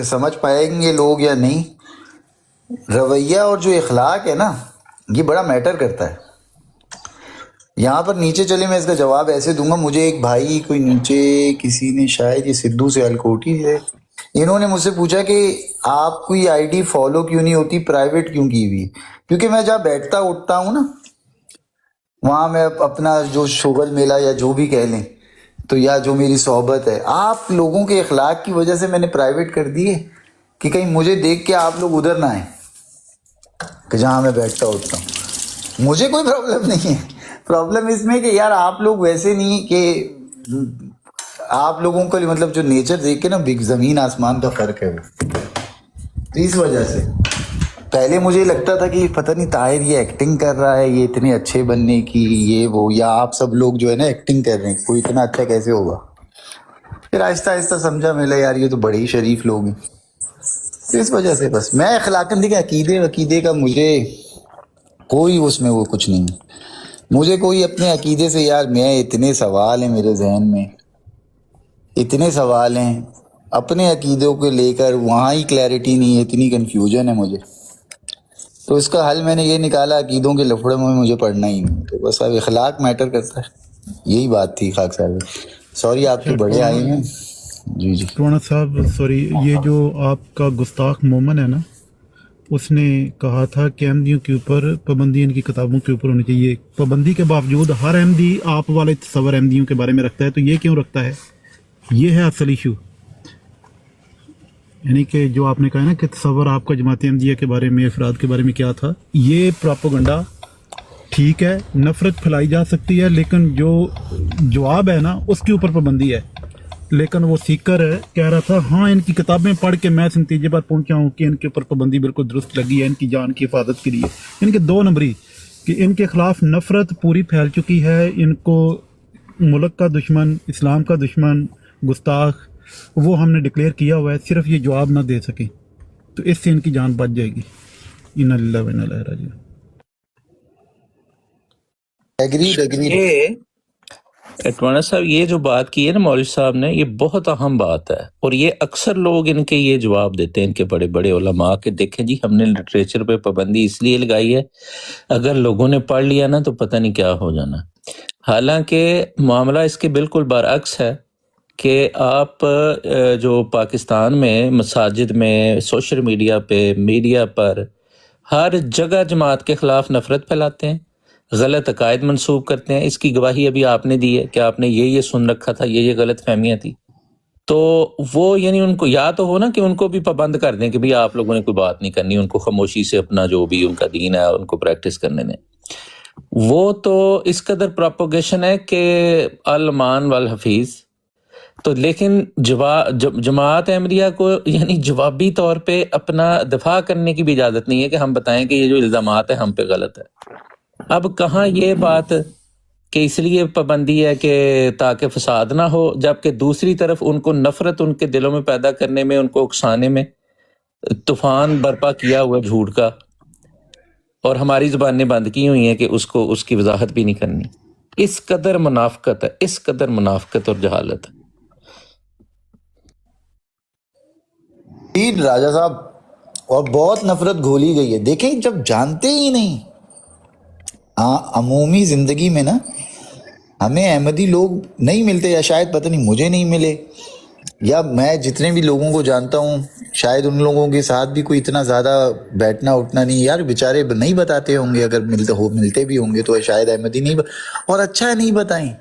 سمجھ پائیں گے لوگ یا نہیں، رویہ اور جو اخلاق ہے نا یہ بڑا میٹر کرتا ہے. یہاں پر نیچے چلے، میں اس کا جواب ایسے دوں گا. مجھے ایک بھائی کوئی نیچے کسی نے شاید یہ سدھو سے الکوٹی ہے، انہوں نے مجھ سے پوچھا کہ آپ کوئی آئی ڈی فالو کیوں نہیں ہوتی، پرائیویٹ کیوں کی ہوئی؟ کیونکہ میں جہاں بیٹھتا اٹھتا ہوں نا وہاں میں اپنا جو شغل میلہ یا جو بھی کہہ لیں تو یا جو میری صحبت ہے، آپ لوگوں کے اخلاق کی وجہ سے میں نے پرائیویٹ کر دی ہے کہ کہیں مجھے دیکھ کے آپ لوگ ادھر نہ آئیں کہ جہاں میں بیٹھتا اٹھتا ہوں. مجھے کوئی پرابلم نہیں ہے، پرابلم اس میں کہ یار آپ لوگ ویسے نہیں کہ آپ لوگوں کو مطلب جو نیچر دیکھ کے نا بگ زمین آسمان کا فرق ہے وہ. تو اس وجہ سے پہلے مجھے لگتا تھا کہ پتہ نہیں طاہر یہ ایکٹنگ کر رہا ہے، یہ اتنے اچھے بننے کی یہ وہ، یا آپ سب لوگ جو ہے نا ایکٹنگ کر رہے ہیں، کوئی اتنا اچھا کیسے ہوگا. پھر آہستہ آہستہ سمجھا، ملا یار یہ تو بڑے ہی شریف لوگ ہیں. تو اس وجہ سے بس میں اخلاقاً دیکھیں عقیدے کا مجھے کوئی اس میں وہ کچھ نہیں ہے. مجھے کوئی اپنے عقیدے سے یار میں اتنے سوال ہیں میرے ذہن میں، اتنے سوال ہیں اپنے عقیدوں کو لے کر، وہاں ہی کلیئرٹی نہیں ہے، اتنی کنفیوژن ہے مجھے. تو اس کا حل میں نے یہ نکالا عقیدوں کے لفڑے میں مجھے پڑھنا ہی نہیں. تو بس اب اخلاق میٹر کرتا ہے، یہی بات تھی. خاک صاحب سوری آپ اچھا تو بڑے آئے ہیں. جی جی ٹوانا صاحب سوری، یہ جو آپ کا گستاخ مومن ہے نا، اس نے کہا تھا کہ احمدیوں کے اوپر پابندی ان کی کتابوں کے اوپر ہونی چاہیے. پابندی کے باوجود ہر احمدی آپ والے تصور احمدیوں کے بارے میں رکھتا ہے، تو یہ کیوں رکھتا ہے؟ یہ ہے اصل ایشو. یعنی کہ جو آپ نے کہا نا کہ تصور آپ کا جماعت احمدیہ کے بارے میں، افراد کے بارے میں کیا تھا، یہ پراپوگنڈا ٹھیک ہے، نفرت پھیلائی جا سکتی ہے، لیکن جو جواب ہے نا اس کے اوپر پابندی ہے. لیکن وہ سیکر کہہ رہا تھا ہاں ان کی کتابیں پڑھ کے میں اس نتیجے پر پہنچا ہوں کہ ان کے اوپر پابندی بالکل درست لگی ہے ان کی جان کی حفاظت کے لیے. ان کے دو نمبری کہ ان کے خلاف نفرت پوری پھیل چکی ہے، ان کو ملک کا دشمن، اسلام کا دشمن، گستاخ وہ ہم نے ڈکلیئر کیا ہوا ہے. صرف یہ جواب نہ دے سکیں تو اس سے ان کی جان بچ جائے گی. انا للہ و انا الیہ راجعون. ایگریڈ. یہ ٹوانا صاحب یہ جو بات کی ہے نا مولوی صاحب نے، یہ بہت اہم بات ہے، اور یہ اکثر لوگ ان کے یہ جواب دیتے ہیں، ان کے بڑے بڑے علماء کہ دیکھیں جی ہم نے لٹریچر پہ پابندی اس لیے لگائی ہے، اگر لوگوں نے پڑھ لیا نا تو پتہ نہیں کیا ہو جانا. حالانکہ معاملہ اس کے بالکل برعکس ہے کہ آپ جو پاکستان میں مساجد میں، سوشل میڈیا پہ، میڈیا پر ہر جگہ جماعت کے خلاف نفرت پھیلاتے ہیں، غلط عقائد منسوب کرتے ہیں. اس کی گواہی ابھی آپ نے دی ہے کہ آپ نے یہ سن رکھا تھا، یہ غلط فہمیاں تھی. تو وہ یعنی ان کو یا تو ہو نا کہ ان کو بھی پابند کر دیں کہ بھئی آپ لوگوں نے کوئی بات نہیں کرنی، ان کو خاموشی سے اپنا جو بھی ان کا دین ہے ان کو پریکٹس کرنے دیں. وہ تو اس قدر پروپوگیشن ہے کہ المان والحفیظ. تو لیکن جماعت احمدیہ کو یعنی جوابی طور پہ اپنا دفاع کرنے کی بھی اجازت نہیں ہے کہ ہم بتائیں کہ یہ جو الزامات ہیں ہم پہ غلط ہے. اب کہاں یہ بات کہ اس لیے پابندی ہے کہ تاکہ فساد نہ ہو، جبکہ دوسری طرف ان کو نفرت ان کے دلوں میں پیدا کرنے میں، ان کو اکسانے میں طوفان برپا کیا ہوا جھوٹ کا، اور ہماری زبانیں بند کی ہوئی ہیں کہ اس کی وضاحت بھی نہیں کرنی. اس قدر منافقت ہے، اس قدر منافقت اور جہالت ہے. راجہ صاحب، اور بہت نفرت گھولی گئی ہے. دیکھیں جب جانتے ہی نہیں، عمومی زندگی میں نا ہمیں احمدی لوگ نہیں ملتے، یا شاید پتہ نہیں مجھے نہیں ملے، یا میں جتنے بھی لوگوں کو جانتا ہوں شاید ان لوگوں کے ساتھ بھی کوئی اتنا زیادہ بیٹھنا اٹھنا نہیں. یار بیچارے نہیں بتاتے ہوں گے، اگر ملتے بھی ہوں گے تو شاید احمدی نہیں اور اچھا ہے نہیں بتائیں،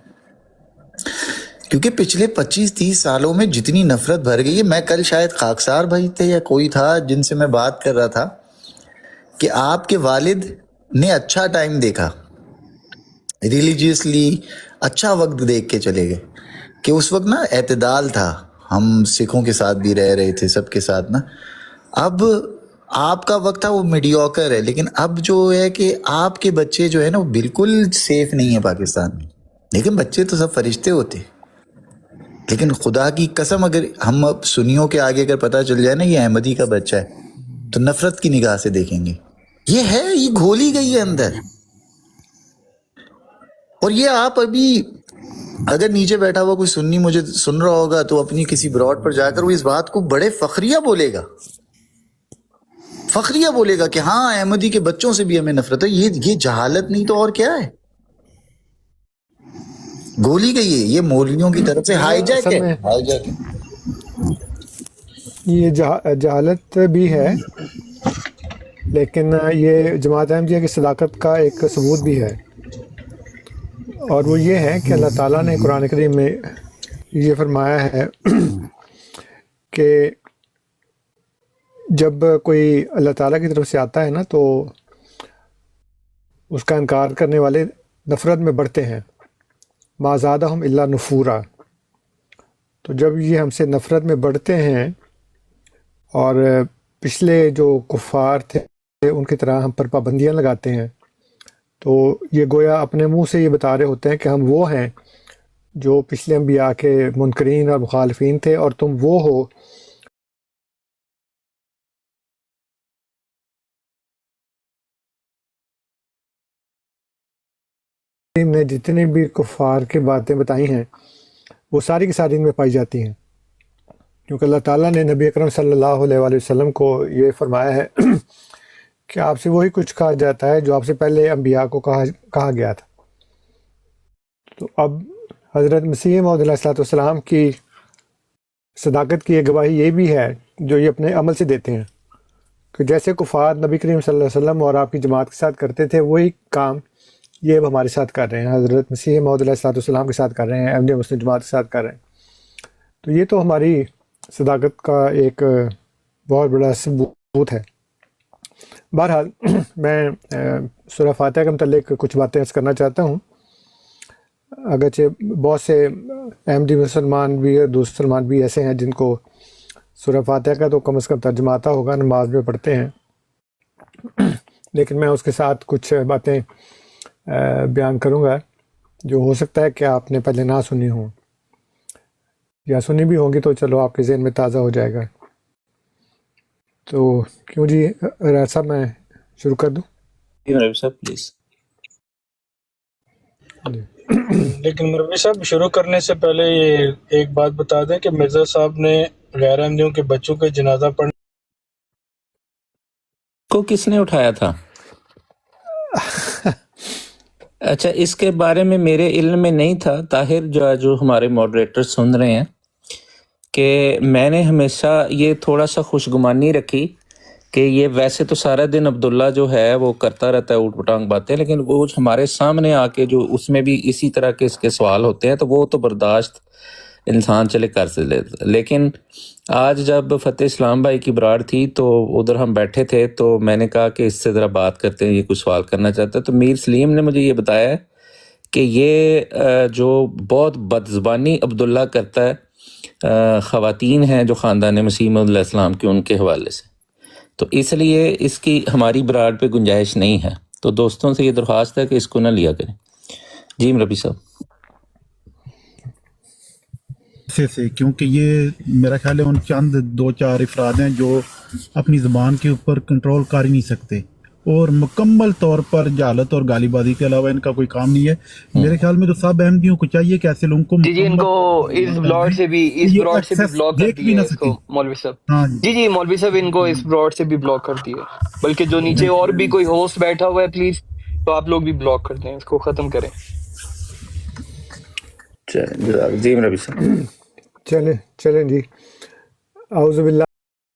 کیونکہ پچھلے 25-30 سالوں میں جتنی نفرت بھر گئی ہے. میں کل شاید خاکسار بھائی تھے یا کوئی تھا جن سے میں بات کر رہا تھا کہ آپ کے والد نے اچھا ٹائم دیکھا، ریلیجیسلی اچھا وقت دیکھ کے چلے گئے، کہ اس وقت نا اعتدال تھا، ہم سکھوں کے ساتھ بھی رہ رہے تھے، سب کے ساتھ نا. اب آپ کا وقت تھا وہ میڈیوکر ہے، لیکن اب جو ہے کہ آپ کے بچے جو ہے نا وہ بالکل سیف نہیں ہے پاکستان میں. لیکن بچے تو سب فرشتے ہوتے، لیکن خدا کی قسم اگر ہم سنیوں کے آگے اگر پتہ چل جائے نا یہ احمدی کا بچہ ہے تو نفرت کی نگاہ سے دیکھیں گے. یہ گھولی گئی ہے اندر. اور یہ آپ ابھی اگر نیچے بیٹھا ہوا کوئی سنی مجھے سن رہا ہوگا تو اپنی کسی براڈ پر جا کر وہ اس بات کو بڑے فخریہ بولے گا، فخریہ بولے گا کہ ہاں احمدی کے بچوں سے بھی ہمیں نفرت ہے. یہ جہالت نہیں تو اور کیا ہے؟ گولی گئی ہے یہ مولویوں کی طرف سے، ہائی جیک اصل ہے، میں ہائی جیک ہے. یہ جہالت بھی ہے، لیکن یہ جماعت احمدیہ کی صداقت کا ایک ثبوت بھی ہے، اور وہ یہ ہے کہ اللہ تعالیٰ نے قرآن کریم میں یہ فرمایا ہے کہ جب کوئی اللہ تعالیٰ کی طرف سے آتا ہے نا تو اس کا انکار کرنے والے نفرت میں بڑھتے ہیں، ما زادہم الا نفورا. تو جب یہ ہم سے نفرت میں بڑھتے ہیں اور پچھلے جو کفار تھے ان کی طرح ہم پر پابندیاں لگاتے ہیں، تو یہ گویا اپنے منہ سے یہ بتا رہے ہوتے ہیں کہ ہم وہ ہیں جو پچھلے انبیاء کے منکرین اور مخالفین تھے، اور تم وہ ہو نے جتنی بھی کفار کی باتیں بتائی ہیں وہ ساری کی ساری ان میں پائی جاتی ہیں، کیونکہ اللہ تعالیٰ نے نبی اکرم صلی اللہ علیہ وآلہ وسلم کو یہ فرمایا ہے کہ آپ سے وہی کچھ کہا جاتا ہے جو آپ سے پہلے انبیاء کو کہا گیا تھا. تو اب حضرت مسیح موعود علیہ الصلوۃ والسلام کی صداقت کی ایک گواہی یہ بھی ہے جو یہ اپنے عمل سے دیتے ہیں کہ جیسے کفار نبی کریم صلی اللہ علیہ وسلم اور آپ کی جماعت کے ساتھ کرتے تھے، وہی کام یہ اب ہمارے ساتھ کر رہے ہیں، حضرت مسیح موعود علیہ الصلوۃ والسلام کے ساتھ کر رہے ہیں، احمدیہ مسلم جماعت کے ساتھ کر رہے ہیں. تو یہ تو ہماری صداقت کا ایک بہت بڑا ثبوت ہے. بہرحال میں سورہ فاتحہ کے متعلق کچھ باتیں عرض کرنا چاہتا ہوں، اگرچہ بہت سے احمدی مسلمان بھی اور دوسرے مسلمان بھی ایسے ہیں جن کو سورہ فاتحہ کا تو کم از کم ترجمہ آتا ہوگا، نماز میں پڑھتے ہیں، لیکن میں اس کے ساتھ کچھ باتیں بیان کروں گا جو ہو سکتا ہے کہ آپ نے پہلے نہ سنی ہوں، یا سنی بھی ہوں گی تو چلو آپ کے ذہن میں تازہ ہو جائے گا. تو کیوں جی راج صاحب میں شروع کر دوں؟ پلیز. جی لیکن مروی صاحب شروع کرنے سے پہلے یہ ایک بات بتا دیں کہ مرزا صاحب نے غیر احمدیوں کے بچوں کا جنازہ پڑھنے کو کس نے اٹھایا تھا؟ اچھا، اس کے بارے میں میرے علم میں نہیں تھا. طاہر جو ہمارے ماڈریٹر سن رہے ہیں، کہ میں نے ہمیشہ یہ تھوڑا سا خوشگمانی رکھی کہ یہ ویسے تو سارا دن عبداللہ جو ہے وہ کرتا رہتا ہے اوٹ پٹانگ باتیں، لیکن وہ ہمارے سامنے آ کے جو اس میں بھی اسی طرح کے اس کے سوال ہوتے ہیں تو وہ تو برداشت انسان چلے کر سے لیتا. لیکن آج جب فتح اسلام بھائی کی براڑ تھی تو ادھر ہم بیٹھے تھے تو میں نے کہا کہ اس سے ذرا بات کرتے ہیں، یہ کچھ سوال کرنا چاہتا ہے. تو میر سلیم نے مجھے یہ بتایا ہے کہ یہ جو بہت بدزبانی عبداللہ کرتا ہے خواتین ہیں جو خاندان مسیح موعود علیہ السلام کے، ان کے حوالے سے، تو اس لیے اس کی ہماری براڑ پہ گنجائش نہیں ہے. تو دوستوں سے یہ درخواست ہے کہ اس کو نہ لیا کریں. جی ربی صاحب. سے کیونکہ یہ میرا خیال ہے ان چند دو چار افراد ہیں جو اپنی زبان کے اوپر کنٹرول کر ہی نہیں سکتے، اور مکمل طور پر جہالت اور گالی بازی کے علاوہ ان کا کوئی کام نہیں ہے. میرے خیال میں تو سب احمدیوں کو چاہیے کہ ایسے لوگوں کو جی ان کو اس براڈ سے بھی بلاک کر دیا اس کو مولوی صاحب. جی مولوی صاحب ان کو اس براڈ سے بھی بلاک کر دیا، بلکہ جو نیچے اور بھی کوئی ہوسٹ بیٹھا ہوا ہے پلیز تو آپ لوگ بھی بلاک کر دیں، اس کو ختم کریں. جی ربی صاحب. چلیں جی. اعوذ باللہ